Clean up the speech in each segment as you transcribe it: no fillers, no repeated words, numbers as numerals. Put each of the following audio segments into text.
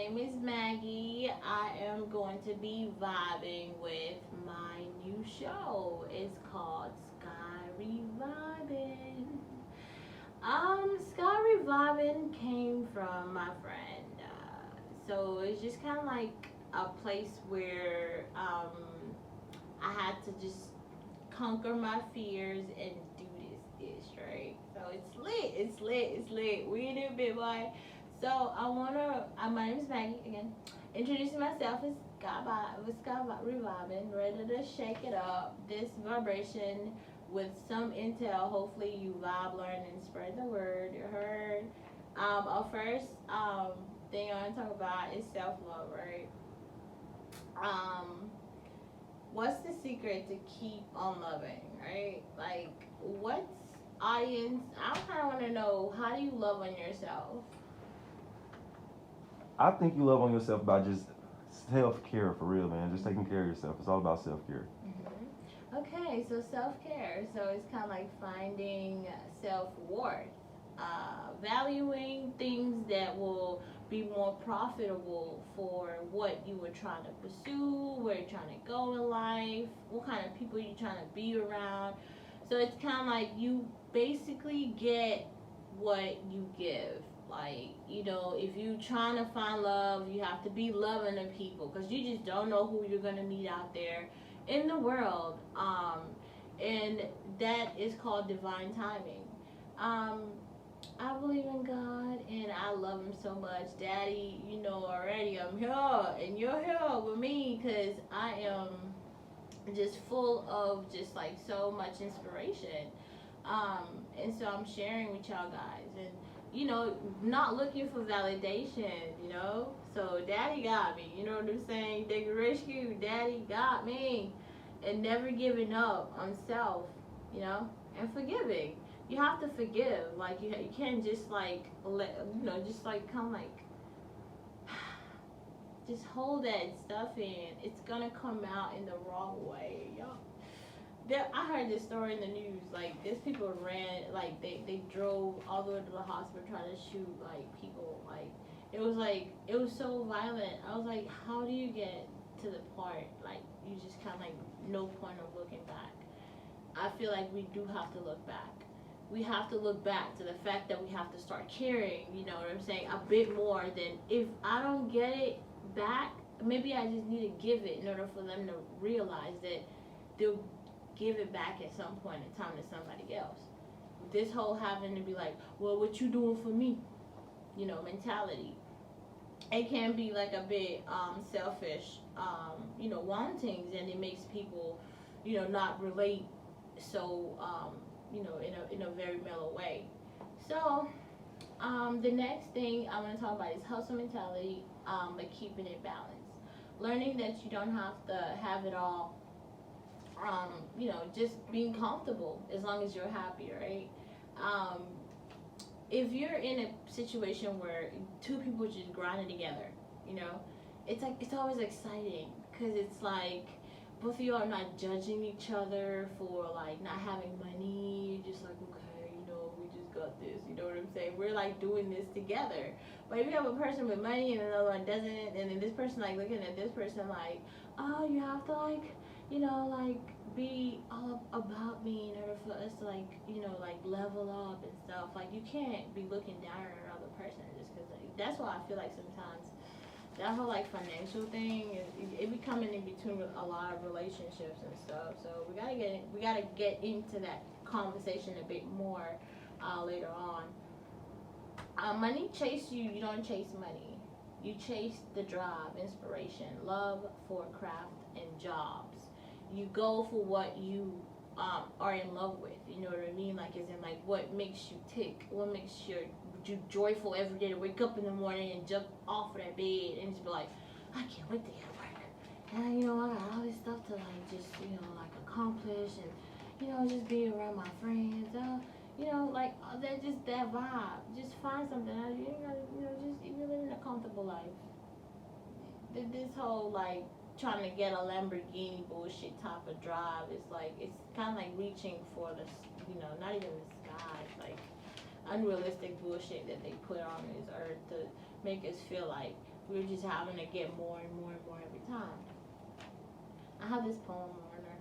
name is Maggie. I am going to be vibing with my new show. It's called Sky Reviving. Sky Reviving came from my friend. So it's just kind of like a place where I had to just conquer my fears and do this ish, right? So it's lit, it's lit, it's lit. We in it, big boy. So my name is Maggie again. Introducing myself as Sky Reviving, ready to shake it up. This vibration with some intel. Hopefully you vibe, learn, and spread the word. You heard. Our first thing I want to talk about is self love, right? Um, what's the secret to keep on loving, right? Like, what's audience? I kind of want to know, how do you love on yourself? I think you love on yourself by just self care for real, man. Just taking care of yourself. It's all about self care. Okay, so self care. So it's kind of like finding self worth, valuing things that will be more profitable for what you were trying to pursue, where you're trying to go in life, what kind of people you're trying to be around. So it's kind of like you basically get what you give. Like, if you're trying to find love, you have to be loving the people because you just don't know who you're going to meet out there in the world. And that is called divine timing. Um, I believe in God and I love Him so much. Daddy, you know already I'm here and you're here with me because I am just full of just like so much inspiration. And so I'm sharing with y'all guys and not looking for validation, So daddy got me, you know what I'm saying? Dig rescue, daddy got me. And never giving up on self, and forgiving. You have to forgive. Like you can't just like just like kind of like just hold that stuff in. It's gonna come out in the wrong way, y'all. I heard this story in the news. Like, these people ran, they drove all the way to the hospital trying to shoot, like, people. Like, it was so violent. I was like, how do you get to the part, like, you just kind of, like, no point of looking back? I feel like we do have to look back. We have to look back to the fact that we have to start caring, you know what I'm saying, a bit more than if I don't get it back, maybe I just need to give it in order for them to realize that they'll give it back at some point in time to somebody else. This whole having to be like, well, what you doing for me? Mentality. It can be like a bit selfish, wantings, and it makes people, not relate so, in a very mellow way. So, the next thing I want to talk about is hustle mentality, but keeping it balanced. Learning that you don't have to have it all, just being comfortable as long as you're happy, right? Um, if you're in a situation where two people just grinding together, it's like it's always exciting because it's like both of you are not judging each other for like not having money. You're just like, okay, we just got this. You know what I'm saying? We're like doing this together. But if you have a person with money and another one doesn't, and then this person like looking at this person like, oh, you have to like, like be all about me in order for us to like, like level up and stuff. Like you can't be looking down on another person just because. Like, that's why I feel like sometimes that whole like financial thing it be coming in between a lot of relationships and stuff. So we gotta get into that conversation a bit more later on. Money chase you. You don't chase money. You chase the drive, inspiration, love for craft and jobs. You go for what you are in love with. You know what I mean? Like, as in, like, what makes you tick? What makes you joyful every day to wake up in the morning and jump off of that bed and just be like, I can't wait to get to work. And, I got all this stuff to, like, just, like, accomplish and, just be around my friends. Like, that just that vibe. Just find something else. You ain't gotta, just you're living a comfortable life. This whole, like, trying to get a Lamborghini bullshit type of drive is like, it's kind of like reaching for the, not even the sky. It's like unrealistic bullshit that they put on this earth to make us feel like We're just having to get more and more and more every time. I have this poem I wanna,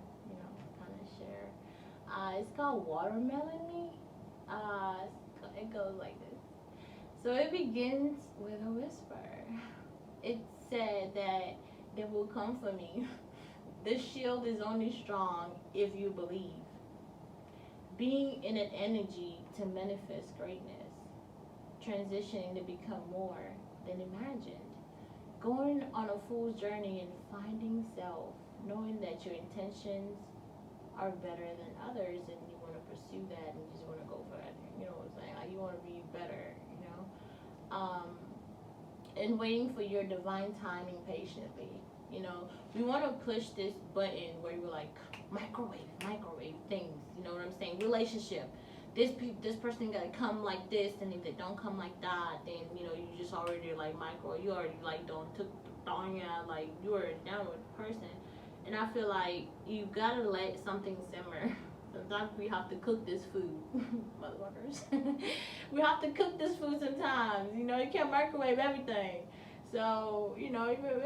kind of share. It's called Watermelon Me. It goes like this. So it begins with a whisper. It said that they will come for me. This shield is only strong if you believe. Being in an energy to manifest greatness, transitioning to become more than imagined, going on a fool's journey and finding self, knowing that your intentions are better than others and you want to pursue that and you just want to go for it. You know what I'm saying? Like you want to be better, and waiting for your divine timing patiently. We want to push this button where you're like microwave things. You know what I'm saying? Relationship. This person gotta come like this, and if they don't come like that, then you just already like micro. You already like don't took throwing out like you are a downward person, and I feel like you gotta let something simmer. Sometimes we have to cook this food, motherfuckers. We have to cook this food sometimes. You can't microwave everything. So,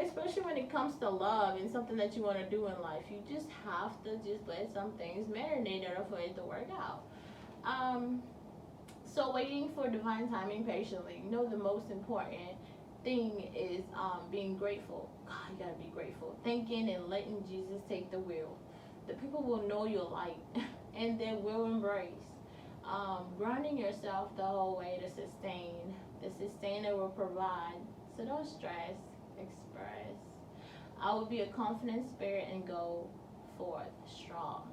especially when it comes to love and something that you want to do in life, you just have to just let some things marinate in order for it to work out. Um, so waiting for divine timing patiently. The most important thing is being grateful. God, you gotta be grateful. Thinking and letting Jesus take the wheel. The people will know your light and they will embrace. Grounding yourself the whole way to sustain. The sustainer will provide. So don't stress, express. I will be a confident spirit and go forth strong.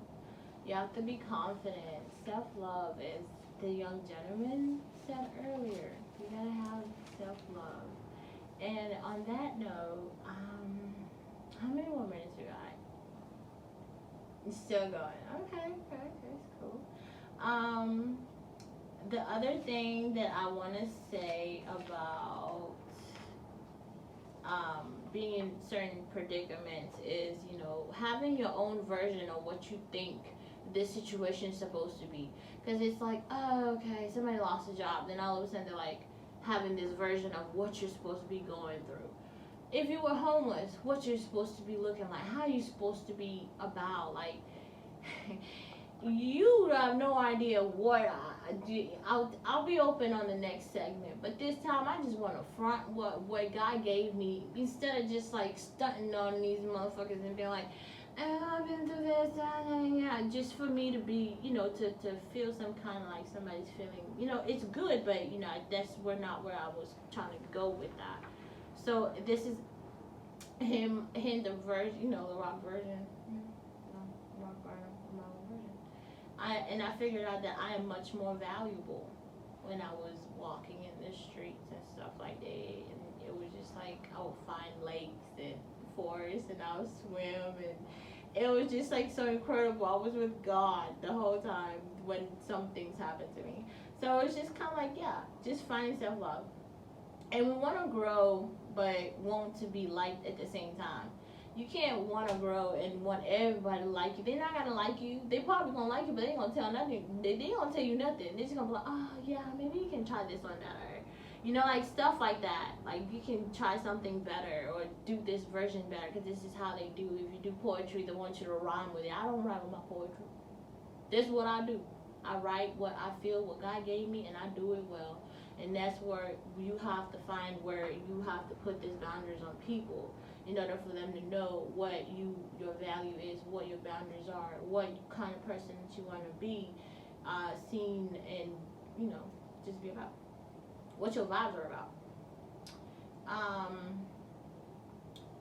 You have to be confident. Self love, as the young gentleman said earlier. You gotta have self love. And on that note, how many more minutes we got? It's still going. Okay, it's cool. The other thing that I want to say about being in certain predicaments is, having your own version of what you think this situation is supposed to be. Because it's like, oh, okay, somebody lost a job. Then all of a sudden they're like having this version of what you're supposed to be going through. If you were homeless, what you're supposed to be looking like, how you're supposed to be about. Like, you have no idea what I do. I'll be open on the next segment, but this time I just want to front what God gave me instead of just like stunting on these motherfuckers and being like, I've been through this, yeah, just for me to be, to feel some kind of like somebody's feeling, it's good, but that's not where I was trying to go with that. So this is him the version, the rock version. I figured out that I am much more valuable when I was walking in the streets and stuff like that. And it was just like I would find lakes and forests and I would swim, and it was just like so incredible. I was with God the whole time when some things happened to me. So it's just kind of like, yeah, just finding self love. And we want to grow, but want to be liked at the same time. You can't want to grow and want everybody to like you. They're not gonna like you. They probably gonna like you, but they ain't gonna tell nothing. They ain't gonna tell you nothing. They're just gonna be like, oh yeah, maybe you can try this one better. Like stuff like that. Like you can try something better or do this version better because this is how they do. If you do poetry, they want you to rhyme with it. I don't rhyme with my poetry. This is what I do. I write what I feel, what God gave me, and I do it well. And that's where you have to find where you have to put these boundaries on people in order for them to know what your value is, what your boundaries are, what kind of person that you want to be seen and, just be about. What your vibes are about.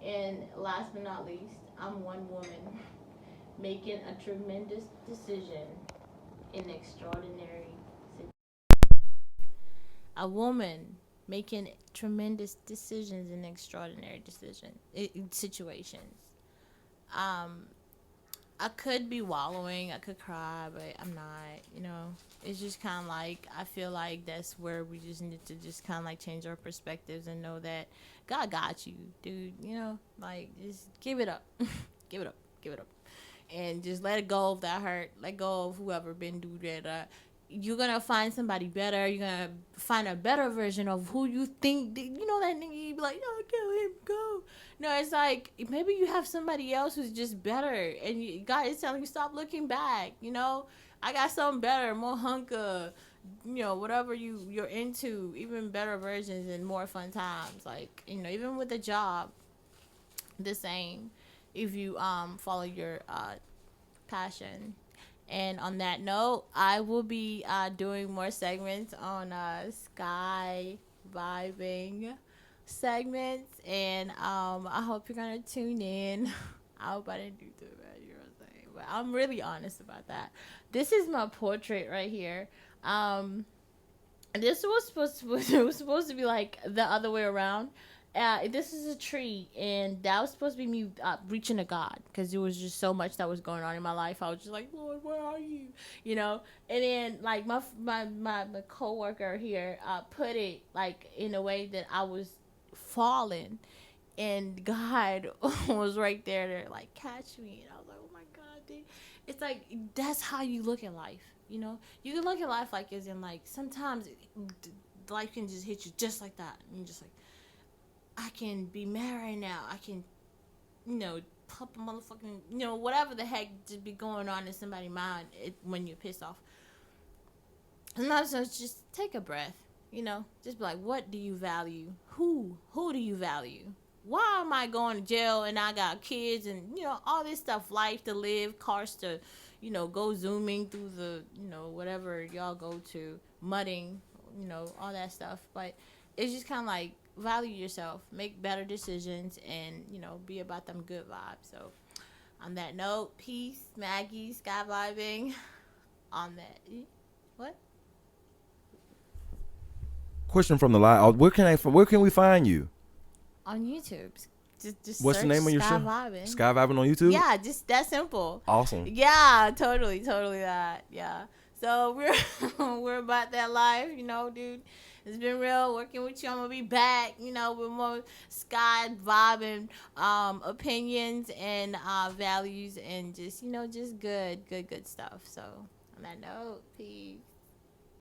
And last but not least, I'm one woman making a tremendous decision in extraordinary situations. A woman making tremendous decisions in extraordinary situations. Um, I could be wallowing, I could cry, but I'm not. It's just kind of like I feel like that's where we just need to just kind of like change our perspectives and know that God got you, dude. Like just give it up, give it up, give it up, and just let it go of that hurt. Let go of whoever been through that. you're gonna find somebody better. You're gonna find a better version of who you think. You know that nigga. You be like, no, I can't let him go. No, it's like maybe you have somebody else who's just better, and God is telling you stop looking back. You know, I got something better, more hunker. You know, whatever you're into, even better versions and more fun times. Like, you know, even with the job, the same. If you follow your passion. And on that note, I will be doing more segments on sky vibing segments, and I hope you're gonna tune in. I hope I didn't do too bad, you know what I'm saying? But I'm really honest about that. This is my portrait right here. Um, this was supposed to it was supposed to be like the other way around. This is a tree, and that was supposed to be me reaching to God, because there was just so much that was going on in my life. I was just like, Lord, where are you? You know. And then like my coworker here put it like in a way that I was falling, and God was right there to like catch me, and I was like, oh my God, dude. It's like that's how you look at life. You know, you can look at life like as in like sometimes life can just hit you just like that, and you're just like, I can be mad right now. I can, you know, pop a motherfucking, you know, whatever the heck just be going on in somebody's mind when you're pissed off. Sometimes just take a breath, you know, just be like, what do you value? Who do you value? Why am I going to jail and I got kids and, you know, all this stuff, life to live, cars to, you know, go zooming through the, you know, whatever y'all go to, mudding, you know, all that stuff. But it's just kind of like value yourself, make better decisions, and, you know, be about them good vibes. So on that note, peace, Maggie, sky vibing. On that, what? Question from the line. Where can we find you? On YouTube. Just What's the search name of your Sky show? Vibing. Sky Vibing on YouTube? Yeah, just that simple. Awesome. Yeah, totally that. Yeah. So we're about that life, you know, dude. It's been real working with you. I'm gonna be back, you know, with more sky vibing opinions and values, and just, you know, just good stuff. So on that note, peace.